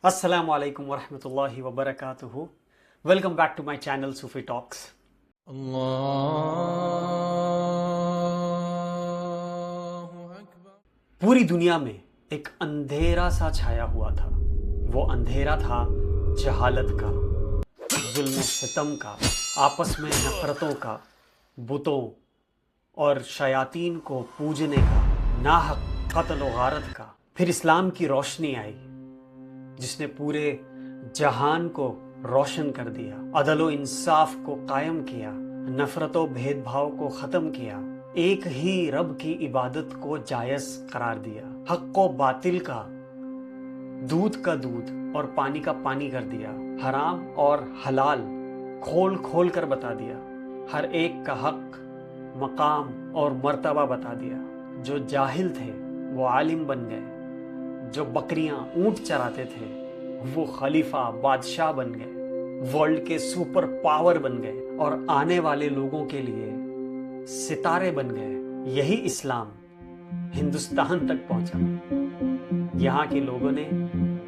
Assalamu alaikum wa rahmatullahi wa barakatuhu. Welcome back to my channel Sufi Talks. पूरी दुनिया में एक अंधेरा सा छाया हुआ था। वो अंधेरा था जहालत का, जुल्म सितम का, आपस में नफरतों का, बुतों और शयातीन को पूजने का, नाहक कत्ल व गारत का। फिर इस्लाम की रोशनी आई जिसने पूरे जहान को रोशन कर दिया, अदल व इंसाफ को कायम किया, नफरतों भेदभाव को ख़त्म किया, एक ही रब की इबादत को जायज़ करार दिया, हक़ व बातिल का, दूध का दूध और पानी का पानी कर दिया, हराम और हलाल खोल खोल कर बता दिया, हर एक का हक़, मकाम और मर्तबा बता दिया। जो जाहिल थे वो आलिम बन गए, जो बकरियां ऊंट चराते थे वो खलीफा बादशाह बन गए, वर्ल्ड के सुपर पावर बन गए और आने वाले लोगों के लिए सितारे बन गए। यही इस्लाम हिंदुस्तान तक पहुंचा। यहाँ के लोगों ने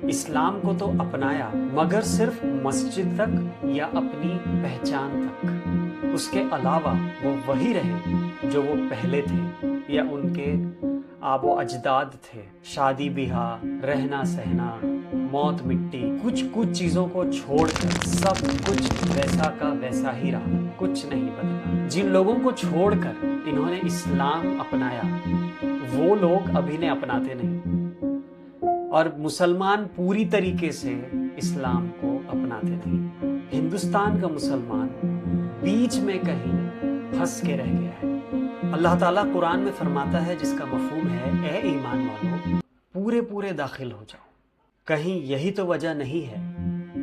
इस्लाम को तो अपनाया मगर सिर्फ मस्जिद तक या अपनी पहचान तक। उसके अलावा वो वही रहे जो वो पहले थे या उनके आबो अजदाद थे। शादी ब्याह, रहना सहना, मौत मिट्टी, कुछ चीजों को छोड़कर सब कुछ वैसा का वैसा ही रहा, कुछ नहीं बदला। जिन लोगों को छोड़कर इन्होंने इस्लाम अपनाया वो लोग अभी ने अपनाते नहीं, और मुसलमान पूरी तरीके से इस्लाम को अपनाते थे। हिंदुस्तान का मुसलमान बीच में कहीं फंस के रह गया है। अल्लाह ताला कुरान में फरमाता है जिसका मफहूम है, ए ईमान वालों पूरे पूरे दाखिल हो जाओ। कहीं यही तो वजह नहीं है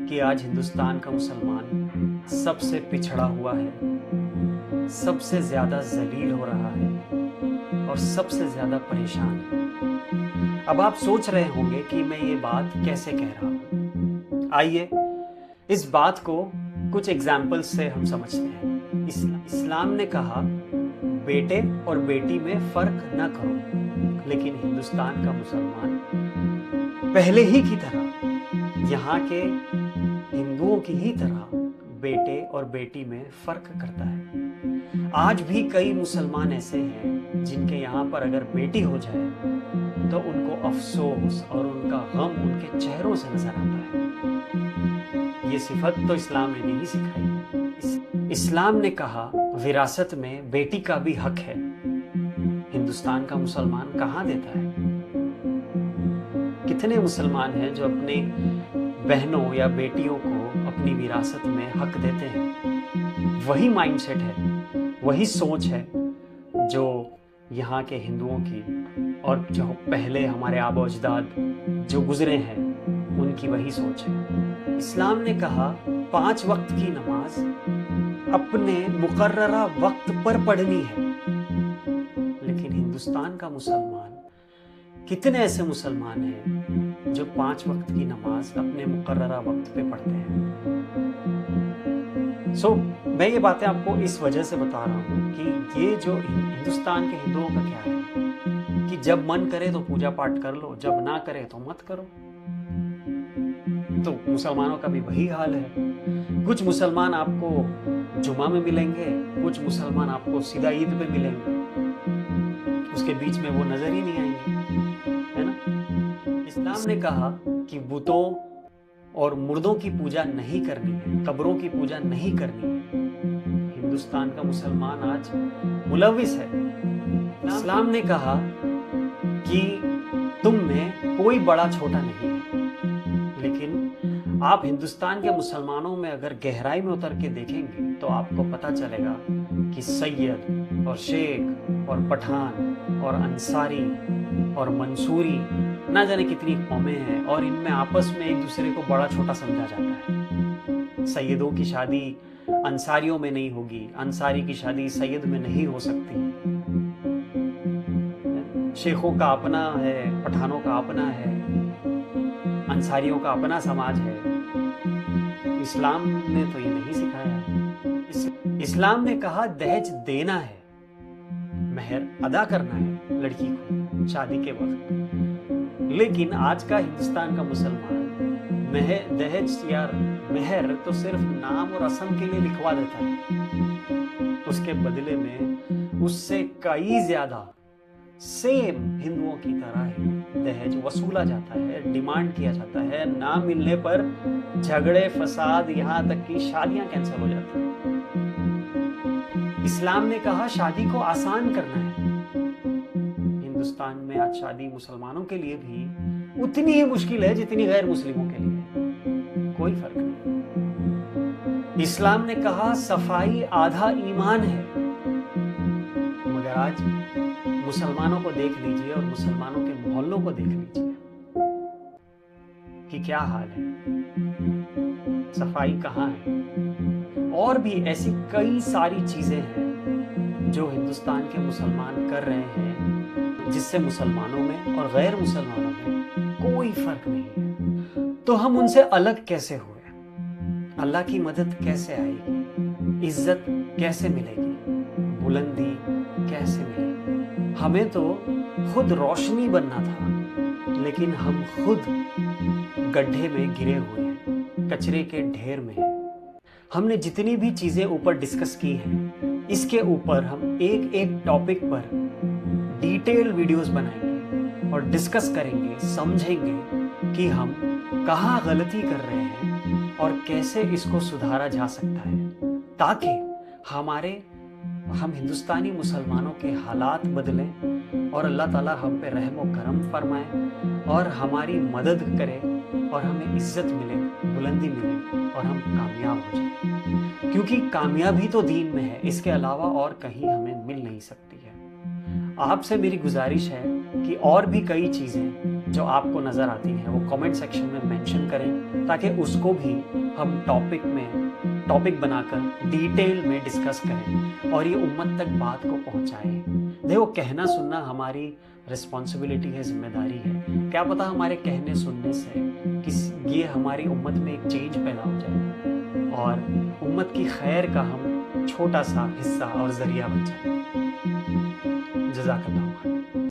कि आज हिंदुस्तान का मुसलमान सबसे पिछड़ा हुआ है, सबसे ज्यादा जलील हो रहा है और सबसे ज्यादा परेशान है। अब आप सोच रहे होंगे कि मैं ये बात कैसे कह रहा हूँ। आइए इस बात को कुछ एग्जाम्पल्स से हम समझते हैं। इस्लाम ने कहा बेटे और बेटी में फर्क न करो, लेकिन हिंदुस्तान का मुसलमान पहले ही की तरह, यहाँ के हिंदुओं की ही तरह बेटे और बेटी में फर्क करता है। आज भी कई मुसलमान ऐसे हैं जिनके यहाँ पर अगर बेटी हो जाए तो उनको अफसोस और उनका गम उनके चेहरों से नजर आता है। ये सिफत तो इस्लाम ने नहीं सिखाई है। इस्लाम ने कहा विरासत में बेटी का भी हक है। हिंदुस्तान का मुसलमान कहाँ देता है? कितने मुसलमान हैं जो अपने बहनों या बेटियों को अपनी विरासत में हक देते हैं? वही माइंडसेट है, वही सोच है जो यहाँ के हिंदुओं की और जो पहले हमारे आबो अजदाद जो गुजरे हैं उनकी वही सोच है। इस्लाम ने कहा 5 वक्त की नमाज अपने मुकर्ररा वक्त पर पढ़नी है, लेकिन हिंदुस्तान का मुसलमान, कितने ऐसे मुसलमान हैं जो 5 वक्त की नमाज अपने मुकर्ररा वक्त पे पढ़ते हैं। मैं ये बातें आपको इस वजह से बता रहा हूँ कि ये जो हिंदुस्तान के हिंदुओं का क्या है कि जब मन करे तो पूजा पाठ कर लो, जब ना करे तो मत करो। तो मुसलमानों का भी वही हाल है। कुछ मुसलमान आपको जुमा में मिलेंगे, कुछ मुसलमान आपको सीधा ईद पे मिलेंगे, उसके बीच में वो नजर ही नहीं आएंगे, है ना। इस्लाम ने कहा कि बुतों और मुर्दों की पूजा नहीं करनी है, कब्रों की पूजा नहीं करनी है। हिंदुस्तान का मुसलमान आज मुलविस है। इस्लाम ने कहा कि तुम में कोई बड़ा छोटा नहीं है, लेकिन आप हिंदुस्तान के मुसलमानों में अगर गहराई में उतर के देखेंगे तो आपको पता चलेगा कि सैयद और शेख और पठान और अंसारी और मंसूरी ना जाने कितनी कौमें हैं, और इनमें आपस में एक दूसरे को बड़ा छोटा समझा जाता है। सैयदों की शादी अंसारियों में नहीं होगी, अंसारी की शादी सैयद में नहीं हो सकती। शेखों का अपना है, पठानों का अपना है, अंसारियों का अपना समाज है। इस्लाम ने तो ये नहीं सिखाया है। इस्लाम ने कहा दहेज देना है, मेहर अदा करना है लड़की को शादी के वक्त। लेकिन आज का हिंदुस्तान का मुसलमान दहेज या मेहर तो सिर्फ नाम और रस्म के लिए लिखवा देता है, उसके बदले में उससे कई ज्यादा सेम हिंदुओं की तरह ही दहेज वसूला जाता है, डिमांड किया जाता है। ना मिलने पर झगड़े फसाद, यहाँ तक कि शादियां कैंसिल हो जाती हैं। इस्लाम ने कहा शादी को आसान करना है। हिंदुस्तान में आज शादी मुसलमानों के लिए भी उतनी ही मुश्किल है जितनी गैर मुस्लिमों के लिए, कोई फर्क नहीं। इस्लाम ने कहा सफाई आधा ईमान है, मगर आज मुसलमानों को देख लीजिए और मुसलमानों के मोहल्लों को देख लीजिए कि क्या हाल है, सफाई कहाँ है। और भी ऐसी कई सारी चीजें हैं जो हिंदुस्तान के मुसलमान कर रहे हैं, जिससे मुसलमानों में और गैर मुसलमानों में कोई फर्क नहीं है। तो हम उनसे अलग कैसे हुए? अल्लाह की मदद कैसे आएगी? इज्जत कैसे मिलेगी? बुलंदी कैसे मिलेगी? हमें तो खुद रोशनी बनना था, लेकिन हम खुद गड्ढे में गिरे हुए हैं, कचरे के ढेर में हैं। हमने जितनी भी चीजें ऊपर डिस्कस की हैं, इसके ऊपर हम एक एक टॉपिक पर डिटेल वीडियोस बनाएंगे और डिस्कस करेंगे, समझेंगे कि हम कहाँ गलती कर रहे हैं और कैसे इसको सुधारा जा सकता है, ताकि हम हिंदुस्तानी मुसलमानों के हालात बदलें और अल्लाह ताला हम पे रहम और करम फरमाए और हमारी मदद करे और हमें इज्जत मिले, बुलंदी मिले और हम कामयाब हो जाएं। क्योंकि कामयाबी तो दीन में है, इसके अलावा और कहीं हमें मिल नहीं सकती है। आपसे मेरी गुजारिश है कि और भी कई चीज़ें जो आपको नज़र आती हैं वो कमेंट सेक्शन में मेंशन करें, ताकि उसको भी हम टॉपिक बनाकर डिटेल में डिस्कस करें और ये उम्मत तक बात को पहुंचाएं। देखो, कहना सुनना हमारी रिस्पॉन्सिबिलिटी है, जिम्मेदारी है। क्या पता हमारे कहने सुनने से ये हमारी उम्मत में एक चेंज पैदा हो जाए और उम्मत की खैर का हम छोटा सा हिस्सा और जरिया बन जाए। जज़ाकल्लाह।